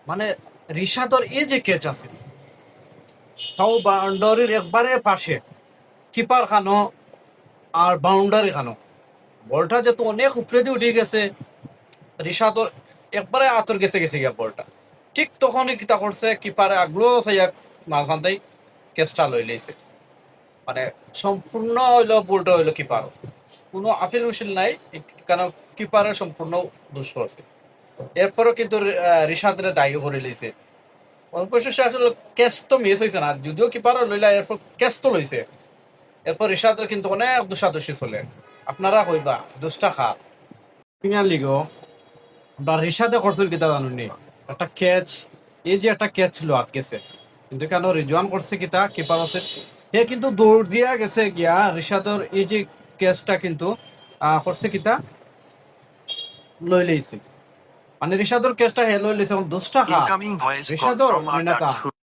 মানে রিশাদর এই যে ক্যাচ আছে তাও বাউন্ডারির একবারে পাশে, কিপার খানো আর বাউন্ডারি খানো, বলটা যেহেতু অনেক উপরে দিয়ে উঠে গেছে, রিশাদর একবারে আতর গেছে গেছে গিয়া বলটা। ঠিক তখনই কিতা করছে, কিপারে আগলো চাইয়া মাঝখানটাই ক্যাচটা লই লইছে। মানে সম্পূর্ণ হইলো বলটা হইলো কিপার, কোনো আপিল মিছিল নাই, কারণ কিপারের সম্পূর্ণ দোষ করছে। এরপরও কিন্তু রিশাদের দায়ী করে লইছে। অবশেষে আসলে ক্যাচ তো মিস হয়েছে না, যদিও কিপার লইলা, এরপর ক্যাচ তো লইছে। এরপর রিশাদের কিন্তু অনেক দোষাদোষী চলে। আপনারা কইবা দোষটা খা প্রিমিয়ার লিগও আমরা রিশাদে করছিল কিতা জানুনি, একটা ক্যাচ, এই যে একটা ক্যাচ ছিল আটকেছে, কিন্তু কেন রিজওয়ান করছে কিতা কিপার আছে, সে কিন্তু দৌড় দিয়া গেছে গিয়া রিশাদর এই যে ক্যাচটা কিন্তু করছে কিতা লই লইছে। মানে রিশাদর ক্যাচটা হে লই লইছে, এখন দোষটা খা Incoming voice call রিশাদর from নইনাতা। Artax.